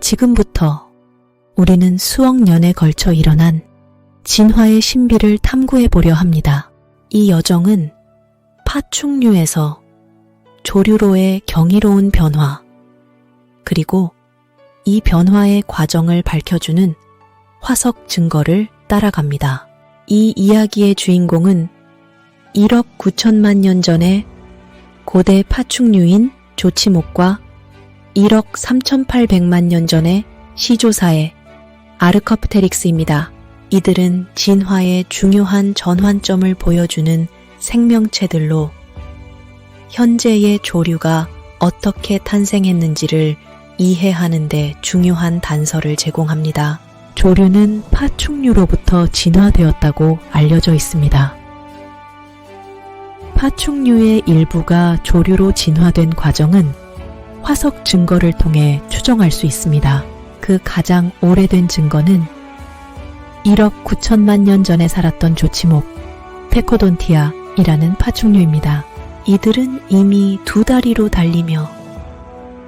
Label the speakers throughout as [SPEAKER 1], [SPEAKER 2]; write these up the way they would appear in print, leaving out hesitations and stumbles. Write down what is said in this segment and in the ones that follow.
[SPEAKER 1] 지금부터 우리는 수억 년에 걸쳐 일어난 진화의 신비를 탐구해 보려 합니다. 이 여정은 파충류에서 조류로의 경이로운 변화, 그리고 이 변화의 과정을 밝혀주는 화석 증거를 따라갑니다. 이 이야기의 주인공은 1억 9천만 년 전에 고대 파충류인 조치목과 1억 3,800만 년 전의 시조사의 아르커프테릭스입니다. 이들은 진화의 중요한 전환점을 보여주는 생명체들로 현재의 조류가 어떻게 탄생했는지를 이해하는 데 중요한 단서를 제공합니다. 조류는 파충류로부터 진화되었다고 알려져 있습니다. 파충류의 일부가 조류로 진화된 과정은 화석 증거를 통해 추정할 수 있습니다. 그 가장 오래된 증거는 1억 9천만 년 전에 살았던 조치목, 페코돈티아이라는 파충류입니다. 이들은 이미 두 다리로 달리며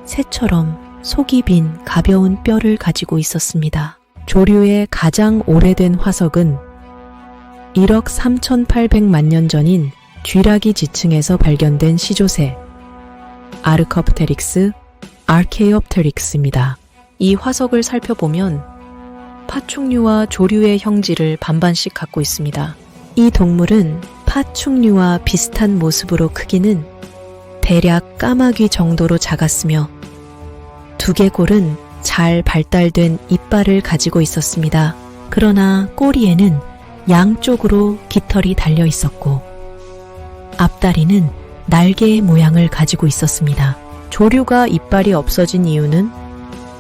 [SPEAKER 1] 새처럼 속이 빈 가벼운 뼈를 가지고 있었습니다. 조류의 가장 오래된 화석은 1억 3,800만 년 전인 쥐라기 지층에서 발견된 시조새 아르커프테릭스, 아르케이옵테릭스입니다. 이 화석을 살펴보면 파충류와 조류의 형질을 반반씩 갖고 있습니다. 이 동물은 파충류와 비슷한 모습으로 크기는 대략 까마귀 정도로 작았으며 두개골은 잘 발달된 이빨을 가지고 있었습니다. 그러나 꼬리에는 양쪽으로 깃털이 달려 있었고 앞다리는 날개의 모양을 가지고 있었습니다. 조류가 이빨이 없어진 이유는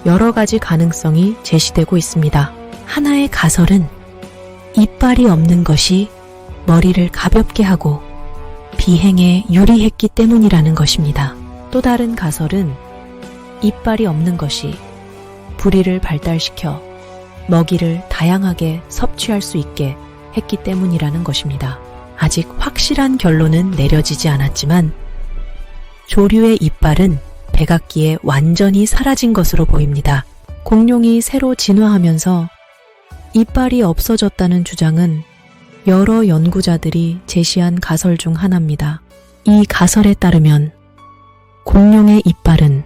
[SPEAKER 1] 여러 가지 가능성이 제시되고 있습니다. 하나의 가설은 이빨이 없는 것이 머리를 가볍게 하고 비행에 유리했기 때문이라는 것입니다. 또 다른 가설은 이빨이 없는 것이 부리를 발달시켜 먹이를 다양하게 섭취할 수 있게 했기 때문이라는 것입니다. 아직 확실한 결론은 내려지지 않았지만 조류의 이빨은 백악기에 완전히 사라진 것으로 보입니다. 공룡이 새로 진화하면서 이빨이 없어졌다는 주장은 여러 연구자들이 제시한 가설 중 하나입니다. 이 가설에 따르면 공룡의 이빨은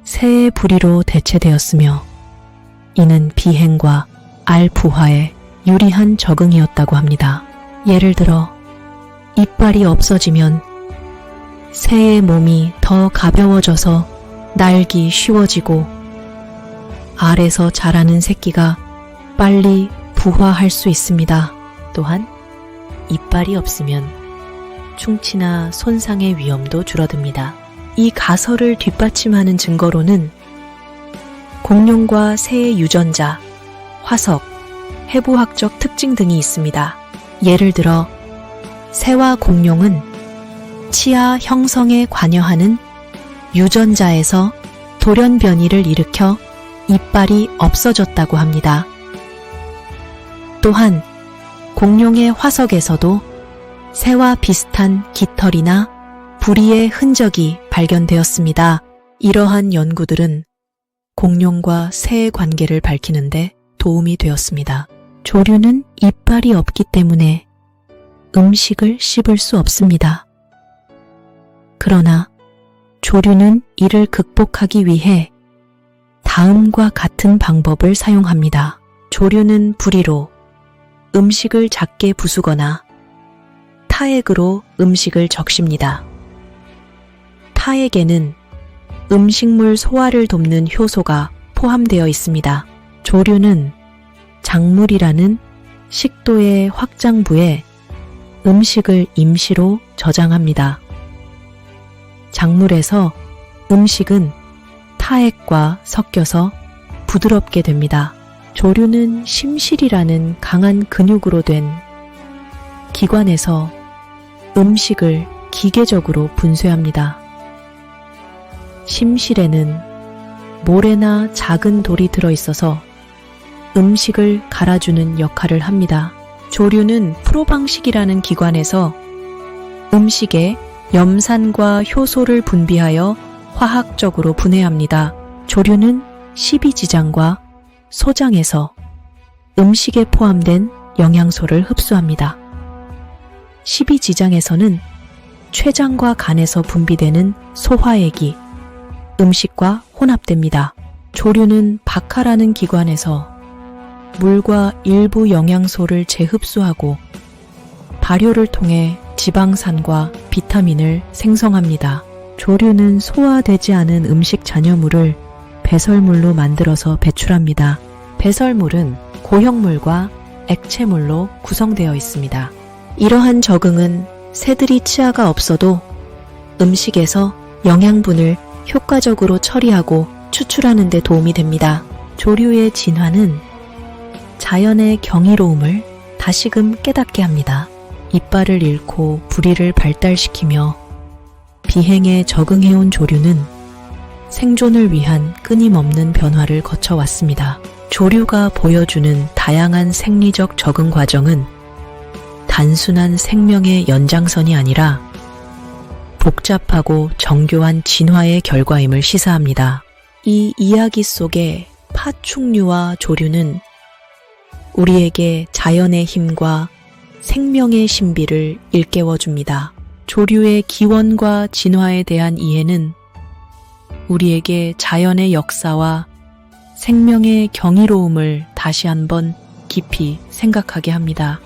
[SPEAKER 1] 새의 부리로 대체되었으며 이는 비행과 알 부화에 유리한 적응이었다고 합니다. 예를 들어 이빨이 없어지면 새의 몸이 더 가벼워져서 날기 쉬워지고 알에서 자라는 새끼가 빨리 부화할 수 있습니다. 또한 이빨이 없으면 충치나 손상의 위험도 줄어듭니다. 이 가설을 뒷받침하는 증거로는 공룡과 새의 유전자, 화석, 해부학적 특징 등이 있습니다. 예를 들어 새와 공룡은 치아 형성에 관여하는 유전자에서 돌연 변이를 일으켜 이빨이 없어졌다고 합니다. 또한 공룡의 화석에서도 새와 비슷한 깃털이나 부리의 흔적이 발견되었습니다. 이러한 연구들은 공룡과 새의 관계를 밝히는데 도움이 되었습니다. 조류는 이빨이 없기 때문에 음식을 씹을 수 없습니다. 그러나 조류는 이를 극복하기 위해 다음과 같은 방법을 사용합니다. 조류는 부리로 음식을 작게 부수거나 타액으로 음식을 적십니다. 타액에는 음식물 소화를 돕는 효소가 포함되어 있습니다. 조류는 작물이라는 식도의 확장부에 음식을 임시로 저장합니다. 작물에서 음식은 타액과 섞여서 부드럽게 됩니다. 조류는 심실이라는 강한 근육으로 된 기관에서 음식을 기계적으로 분쇄합니다. 심실에는 모래나 작은 돌이 들어있어서 음식을 갈아주는 역할을 합니다. 조류는 프로방식이라는 기관에서 음식에 염산과 효소를 분비하여 화학적으로 분해합니다. 조류는 십이지장과 소장에서 음식에 포함된 영양소를 흡수합니다. 십이지장에서는 췌장과 간에서 분비되는 소화액이 음식과 혼합됩니다. 조류는 박하라는 기관에서 물과 일부 영양소를 재흡수하고 발효를 통해 지방산과 비타민을 생성합니다. 조류는 소화되지 않은 음식 잔여물을 배설물로 만들어서 배출합니다. 배설물은 고형물과 액체물로 구성되어 있습니다. 이러한 적응은 새들이 치아가 없어도 음식에서 영양분을 효과적으로 처리하고 추출하는 데 도움이 됩니다. 조류의 진화는 자연의 경이로움을 다시금 깨닫게 합니다. 이빨을 잃고 부리를 발달시키며 비행에 적응해온 조류는 생존을 위한 끊임없는 변화를 거쳐왔습니다. 조류가 보여주는 다양한 생리적 적응 과정은 단순한 생명의 연장선이 아니라 복잡하고 정교한 진화의 결과임을 시사합니다. 이 이야기 속의 파충류와 조류는 우리에게 자연의 힘과 생명의 신비를 일깨워줍니다. 조류의 기원과 진화에 대한 이해는 우리에게 자연의 역사와 생명의 경이로움을 다시 한번 깊이 생각하게 합니다.